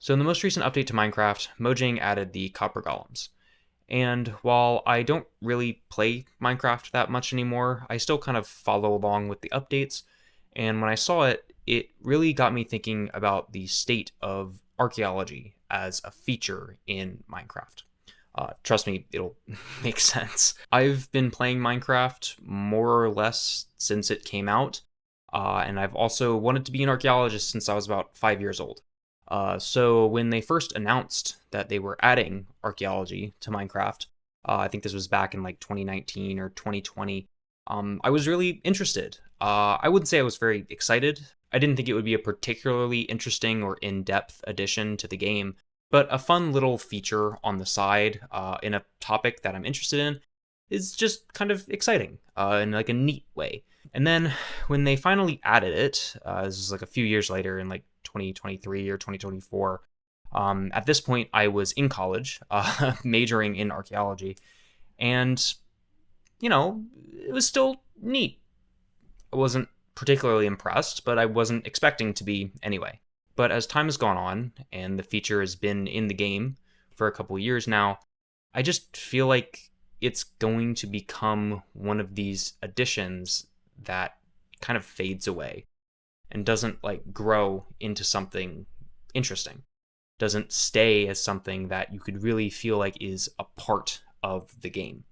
So in the most recent update to Minecraft, Mojang added the copper golems. And while I don't really play Minecraft that much anymore, I still kind of follow along with the updates. And when I saw it, it really got me thinking about the state of archaeology as a feature in Minecraft. Trust me, it'll make sense. I've been playing Minecraft more or less since it came out, and I've also wanted to be an archaeologist since I was about 5 years old. So when they first announced that they were adding archaeology to Minecraft, I think this was back in like 2019 or 2020, I was really interested. I wouldn't say I was very excited. I didn't think it would be a particularly interesting or in-depth addition to the game, but a fun little feature on the side in a topic that I'm interested in is just kind of exciting in like a neat way. And then when they finally added it, this was like a few years later in like 2023 or 2024. At this point, I was in college, majoring in archaeology, and it was still neat. I wasn't particularly impressed, but I wasn't expecting to be anyway. But as time has gone on, and the feature has been in the game for a couple years now, I just feel like it's going to become one of these additions that kind of fades away and doesn't like grow into something interesting, doesn't stay as something that you could really feel like is a part of the game.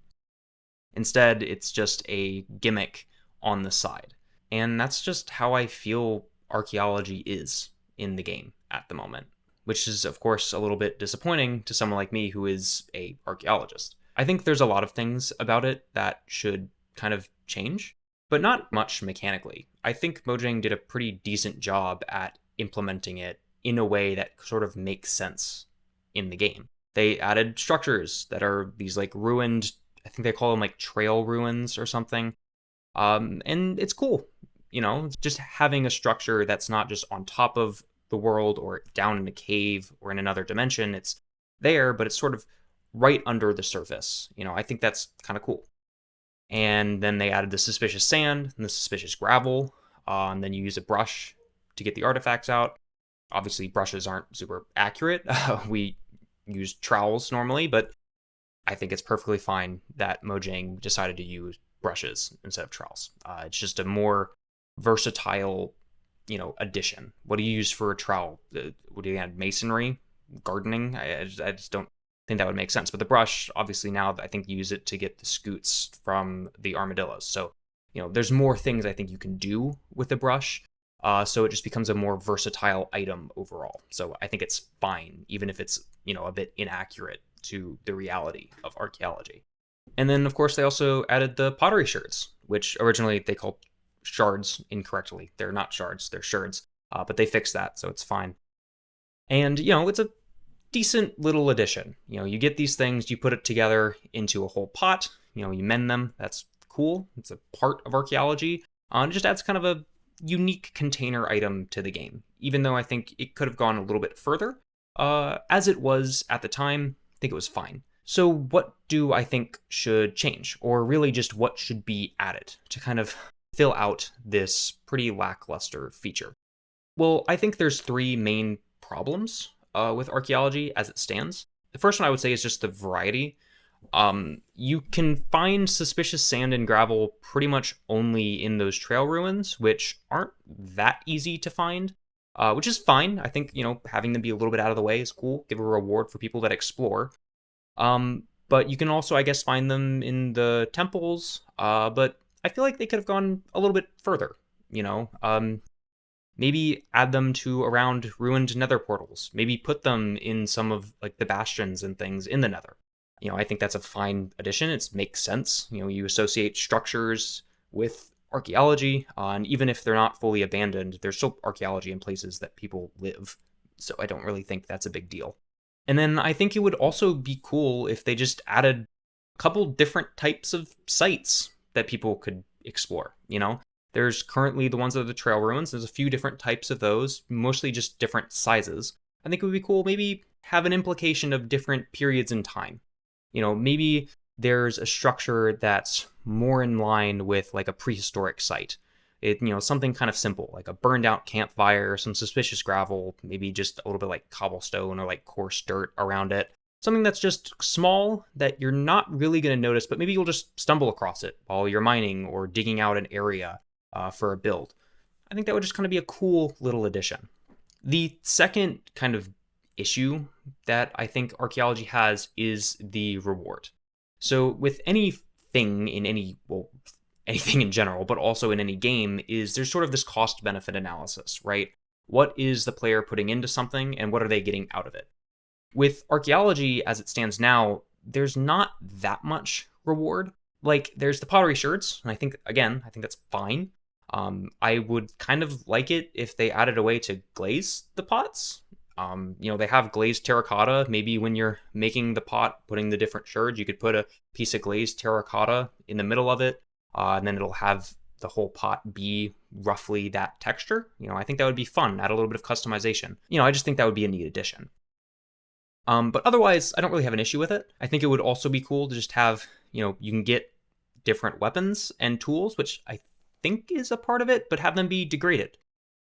Instead, it's just a gimmick on the side. And that's just how I feel archaeology is in the game at the moment, which is of course a little bit disappointing to someone like me who is a archaeologist. I think there's a lot of things about it that should kind of change, but not much mechanically. I think Mojang did a pretty decent job at implementing it in a way that sort of makes sense in the game. They added structures that are these like ruined, I think they call them like trail ruins or something. And it's cool, just having a structure that's not just on top of the world or down in a cave or in another dimension. It's there, but it's sort of right under the surface. I think that's kind of cool. And then they added the suspicious sand and the suspicious gravel. And then you use a brush to get the artifacts out. Obviously, brushes aren't super accurate. We use trowels normally, but I think it's perfectly fine that Mojang decided to use brushes instead of trowels. It's just a more versatile, addition. What do you use for a trowel? What do you add? Masonry, gardening? I just don't think that would make sense. But the brush, obviously, now I think you use it to get the scoots from the armadillos. So, there's more things I think you can do with the brush. So it just becomes a more versatile item overall. So I think it's fine, even if it's, a bit inaccurate to the reality of archaeology. And then, of course, they also added the pottery shards, which originally they called shards incorrectly. They're not shards, they're shards. But they fixed that, so it's fine. And, it's a decent little addition. You get these things, you put it together into a whole pot, you mend them. That's cool. It's a part of archaeology. It just adds kind of a unique container item to the game, even though I think it could have gone a little bit further. As it was at the time, I think it was fine. So what do I think should change, or really just what should be added to kind of fill out this pretty lackluster feature? Well, I think there's three main problems with archaeology as it stands. The first one I would say is just the variety. You can find suspicious sand and gravel pretty much only in those trail ruins, which aren't that easy to find, which is fine. I think, having them be a little bit out of the way is cool. Give a reward for people that explore. But you can also, I guess, find them in the temples. But I feel like they could have gone a little bit further, maybe add them to around ruined nether portals. Maybe put them in some of like the bastions and things in the nether. I think that's a fine addition. It makes sense. You associate structures with archaeology, and even if they're not fully abandoned, there's still archaeology in places that people live. So I don't really think that's a big deal. And then I think it would also be cool if they just added a couple different types of sites that people could explore. There's currently the ones that are the trail ruins. There's a few different types of those, mostly just different sizes. I think it would be cool maybe have an implication of different periods in time. Maybe there's a structure that's more in line with like a prehistoric site. Something kind of simple, like a burned out campfire, some suspicious gravel, maybe just a little bit like cobblestone or like coarse dirt around it. Something that's just small that you're not really going to notice, but maybe you'll just stumble across it while you're mining or digging out an area for a build. I think that would just kind of be a cool little addition. The second kind of issue that I think archaeology has is the reward. So with anything in anything in general, but also in any game, there's sort of this cost benefit analysis, right? What is the player putting into something and what are they getting out of it? With archaeology as it stands now, there's not that much reward. Like there's the pottery sherds, and I think that's fine. I would kind of like it if they added a way to glaze the pots. They have glazed terracotta. Maybe when you're making the pot, putting the different sherds, you could put a piece of glazed terracotta in the middle of it, and then it'll have the whole pot be roughly that texture. I think that would be fun. Add a little bit of customization. I just think that would be a neat addition. But otherwise, I don't really have an issue with it. I think it would also be cool to just have, you can get different weapons and tools, which I think is a part of it, but have them be degraded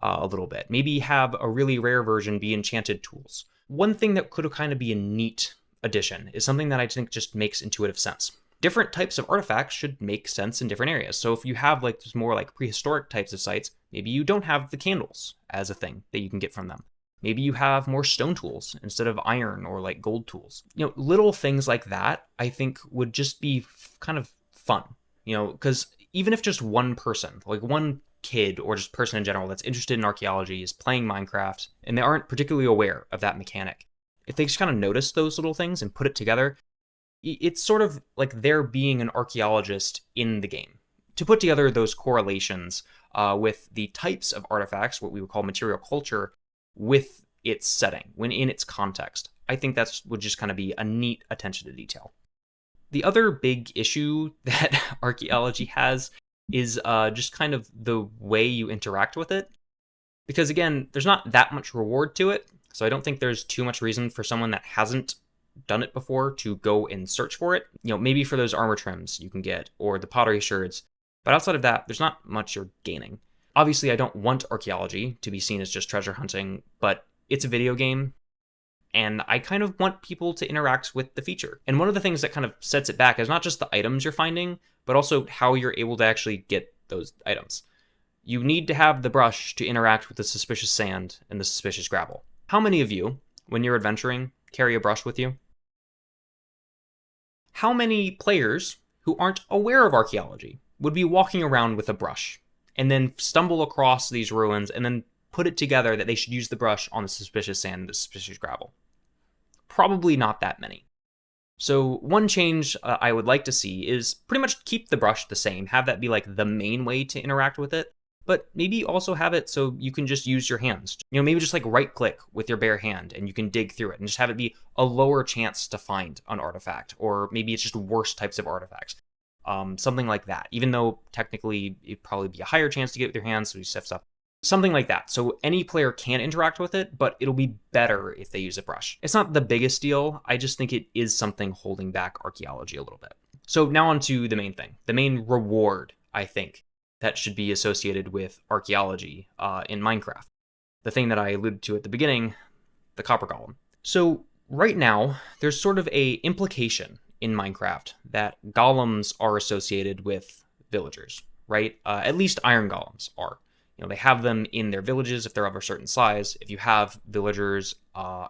a little bit. Maybe have a really rare version be enchanted tools. One thing that could kind of be a neat addition is something that I think just makes intuitive sense. Different types of artifacts should make sense in different areas. So if you have like more like prehistoric types of sites, maybe you don't have the candles as a thing that you can get from them. Maybe you have more stone tools instead of iron or like gold tools. Little things like that, I think would just be kind of fun, because even if just one person, like one kid or just person in general that's interested in archaeology is playing Minecraft and they aren't particularly aware of that mechanic, if they just kind of notice those little things and put it together, it's sort of like they're being an archaeologist in the game. To put together those correlations with the types of artifacts, what we would call material culture, with its setting, when in its context. I think that would just kind of be a neat attention to detail. The other big issue that archaeology has is just kind of the way you interact with it. Because again, there's not that much reward to it, so I don't think there's too much reason for someone that hasn't done it before to go and search for it. Maybe for those armor trims you can get, or the pottery sherds, but outside of that, there's not much you're gaining. Obviously, I don't want archaeology to be seen as just treasure hunting, but it's a video game, and I kind of want people to interact with the feature. And one of the things that kind of sets it back is not just the items you're finding, but also how you're able to actually get those items. You need to have the brush to interact with the suspicious sand and the suspicious gravel. How many of you, when you're adventuring, carry a brush with you? How many players who aren't aware of archaeology would be walking around with a brush and then stumble across these ruins and then put it together that they should use the brush on the suspicious sand and the suspicious gravel? Probably not that many. So one change I would like to see is pretty much keep the brush the same, have that be like the main way to interact with it, but maybe also have it so you can just use your hands. Maybe just like right click with your bare hand and you can dig through it and just have it be a lower chance to find an artifact, or maybe it's just worse types of artifacts. Something like that, even though technically it'd probably be a higher chance to get with your hands, so you sift stuff. Something like that. So any player can interact with it, but it'll be better if they use a brush. It's not the biggest deal. I just think it is something holding back archaeology a little bit. So now on to the main thing. The main reward, I think, that should be associated with archaeology in Minecraft. The thing that I alluded to at the beginning, the copper golem. So right now, there's sort of a implication in Minecraft that golems are associated with villagers, right? At least iron golems are. They have them in their villages if they're of a certain size. If you have villagers,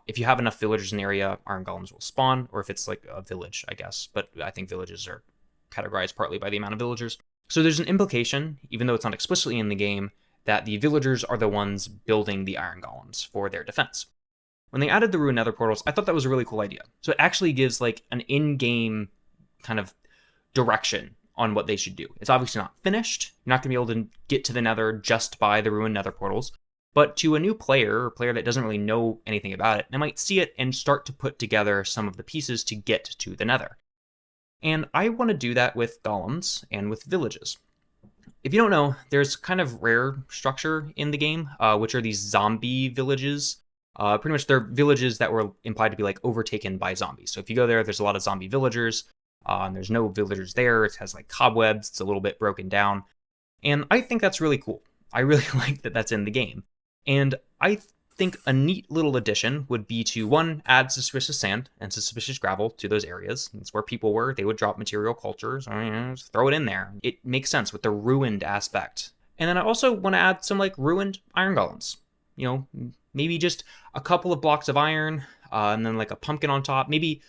if you have enough villagers in the area, iron golems will spawn, or if it's like a village, I guess. But I think villages are categorized partly by the amount of villagers. So there's an implication, even though it's not explicitly in the game, that the villagers are the ones building the iron golems for their defense. When they added the Ruined Nether portals, I thought that was a really cool idea. So it actually gives like an in-game kind of direction on what they should do. It's obviously not finished. You're not going to be able to get to the Nether just by the Ruined Nether portals. But to a new player, or a player that doesn't really know anything about it, they might see it and start to put together some of the pieces to get to the Nether. And I want to do that with golems and with villages. If you don't know, there's kind of rare structure in the game, which are these zombie villages. Pretty much they're villages that were implied to be like overtaken by zombies. So if you go there, there's a lot of zombie villagers, and there's no villagers there. It has like cobwebs. It's a little bit broken down. And I think that's really cool. I really like that that's in the game. And I think a neat little addition would be to, one, add suspicious sand and suspicious gravel to those areas. It's where people were. They would drop material cultures. Just throw it in there. It makes sense with the ruined aspect. And then I also want to add some like ruined iron golems. Maybe just a couple of blocks of iron, and then like a pumpkin on top. Maybe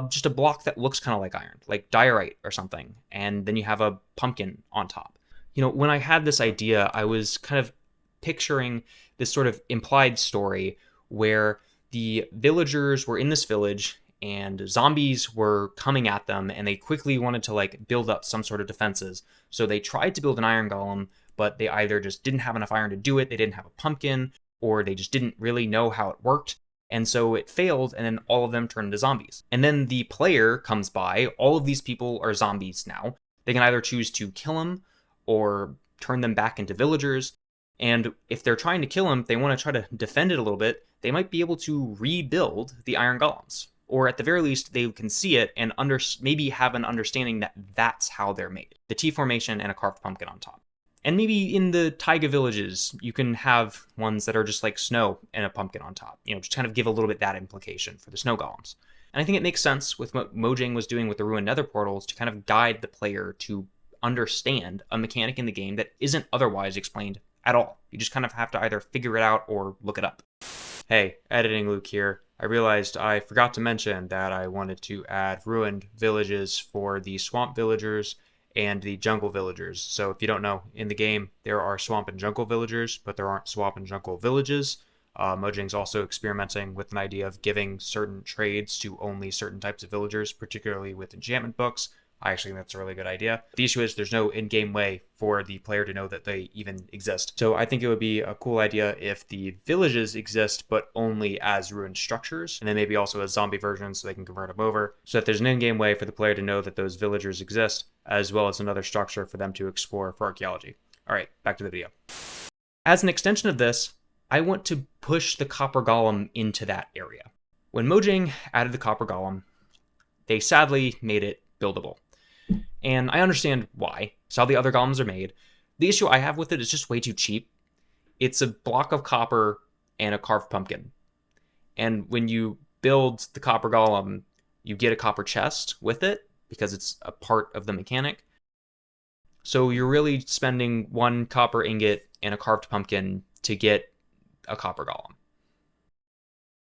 just a block that looks kind of like iron, like diorite or something. And then you have a pumpkin on top. When I had this idea, I was kind of picturing this sort of implied story where the villagers were in this village and zombies were coming at them, and they quickly wanted to like build up some sort of defenses. So they tried to build an iron golem, but they either just didn't have enough iron to do it, they didn't have a pumpkin, or they just didn't really know how it worked. And so it failed, and then all of them turned into zombies. And then the player comes by, all of these people are zombies now. They can either choose to kill them or turn them back into villagers. And if they're trying to kill them, they want to try to defend it a little bit, they might be able to rebuild the iron golems. Or at the very least, they can see it and maybe have an understanding that that's how they're made. The T formation and a carved pumpkin on top. And maybe in the taiga villages, you can have ones that are just like snow and a pumpkin on top. Just kind of give a little bit that implication for the snow golems. And I think it makes sense with what Mojang was doing with the ruined nether portals to kind of guide the player to understand a mechanic in the game that isn't otherwise explained at all. You just kind of have to either figure it out or look it up. Hey, editing Luke here. I realized I forgot to mention that I wanted to add ruined villages for the swamp villagers and the jungle villagers. So if you don't know, in the game, there are swamp and jungle villagers, but there aren't swamp and jungle villages. Mojang's also experimenting with an idea of giving certain trades to only certain types of villagers, particularly with enchantment books. I actually think that's a really good idea. The issue is there's no in-game way for the player to know that they even exist. So I think it would be a cool idea if the villages exist, but only as ruined structures, and then maybe also as zombie versions so they can convert them over, so that there's an in-game way for the player to know that those villagers exist, as well as another structure for them to explore for archaeology. All right, back to the video. As an extension of this, I want to push the copper golem into that area. When Mojang added the copper golem, they sadly made it buildable. And I understand why. It's how the other golems are made. The issue I have with it is just way too cheap. It's a block of copper and a carved pumpkin. And when you build the copper golem, you get a copper chest with it because it's a part of the mechanic. So you're really spending one copper ingot and a carved pumpkin to get a copper golem.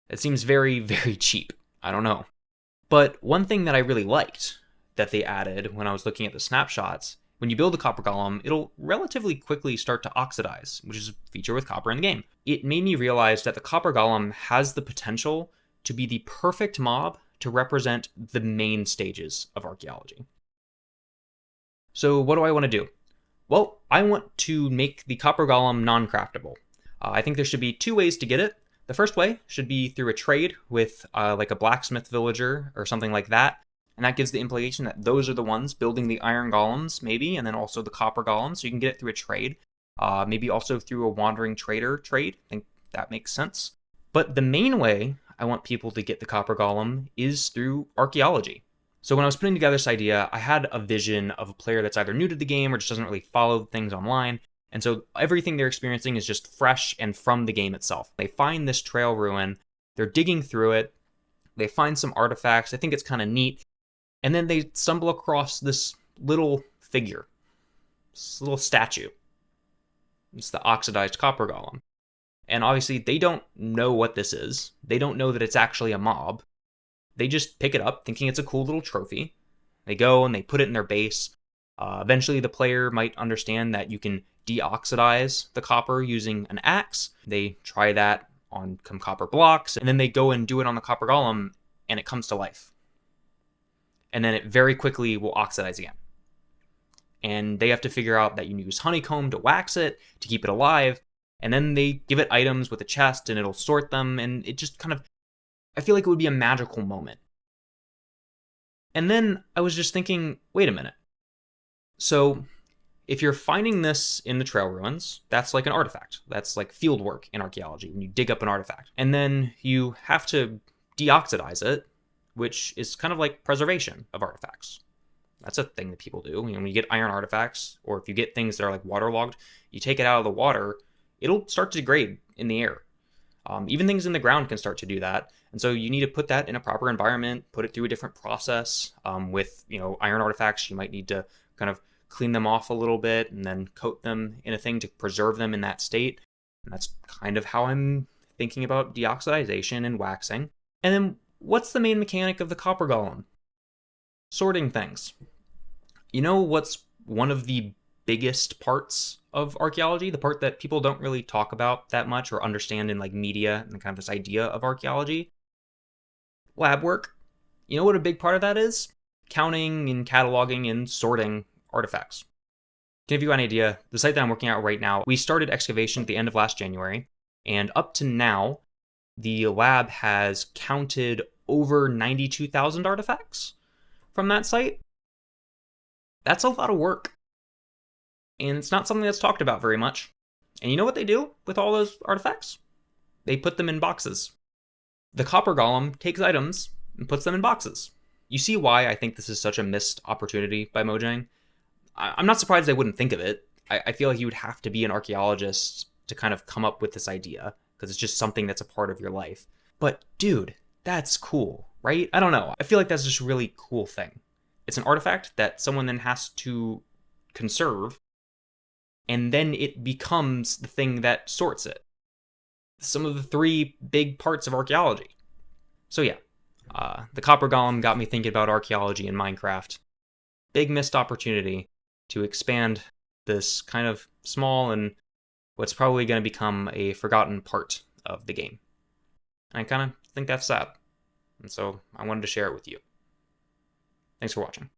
It seems very, very cheap. I don't know. But one thing that I really liked that they added when I was looking at the snapshots, when you build a copper golem, it'll relatively quickly start to oxidize, which is a feature with copper in the game. It made me realize that the copper golem has the potential to be the perfect mob to represent the main stages of archaeology. So what do I want to do? Well, I want to make the copper golem non-craftable. I think there should be two ways to get it. The first way should be through a trade with like a blacksmith villager or something like that. And that gives the implication that those are the ones building the iron golems, maybe, and then also the copper golems. So you can get it through a trade. Maybe also through a wandering trader trade. I think that makes sense. But the main way I want people to get the copper golem is through archaeology. So when I was putting together this idea, I had a vision of a player that's either new to the game or just doesn't really follow things online. And so everything they're experiencing is just fresh and from the game itself. They find this trail ruin, they're digging through it, they find some artifacts, I think it's kind of neat, and then they stumble across this little figure, this little statue. It's the oxidized copper golem. And obviously they don't know what this is. They don't know that it's actually a mob. They just pick it up thinking it's a cool little trophy. They go and they put it in their base. Eventually the player might understand that you can deoxidize the copper using an axe. They try that on some copper blocks, and then they go and do it on the copper golem, and it comes to life. And then it very quickly will oxidize again. And they have to figure out that you use honeycomb to wax it, to keep it alive, and then they give it items with a chest, and it'll sort them, and it just kind of, I feel like it would be a magical moment. And then I was just thinking, wait a minute. So if you're finding this in the trail ruins, that's like an artifact. That's like field work in archaeology, when you dig up an artifact. And then you have to deoxidize it, which is kind of like preservation of artifacts. That's a thing that people do. When you get iron artifacts, or if you get things that are like waterlogged, you take it out of the water, it'll start to degrade in the air. Even things in the ground can start to do that. And so you need to put that in a proper environment, put it through a different process. With iron artifacts, you might need to kind of clean them off a little bit and then coat them in a thing to preserve them in that state. And that's kind of how I'm thinking about deoxidization and waxing. And then what's the main mechanic of the copper golem? Sorting things. You know what's one of the biggest parts of archaeology, the part that people don't really talk about that much or understand in like media and kind of this idea of archaeology? Lab work. You know what a big part of that is? Counting and cataloging and sorting artifacts. To give you an idea, the site that I'm working at right now, we started excavation at the end of last January, and up to now, the lab has counted over 92,000 artifacts from that site. That's a lot of work. And it's not something that's talked about very much. And you know what they do with all those artifacts? They put them in boxes. The copper golem takes items and puts them in boxes. You see why I think this is such a missed opportunity by Mojang? I'm not surprised they wouldn't think of it. I feel like you would have to be an archaeologist to kind of come up with this idea, because it's just something that's a part of your life. But dude, that's cool, right? I don't know. I feel like that's just a really cool thing. It's an artifact that someone then has to conserve, and then it becomes the thing that sorts it. Some of the three big parts of archaeology. So yeah, the copper golem got me thinking about archaeology in Minecraft. Big missed opportunity to expand this kind of small and what's probably going to become a forgotten part of the game. And I kind of think that's sad. And so I wanted to share it with you. Thanks for watching.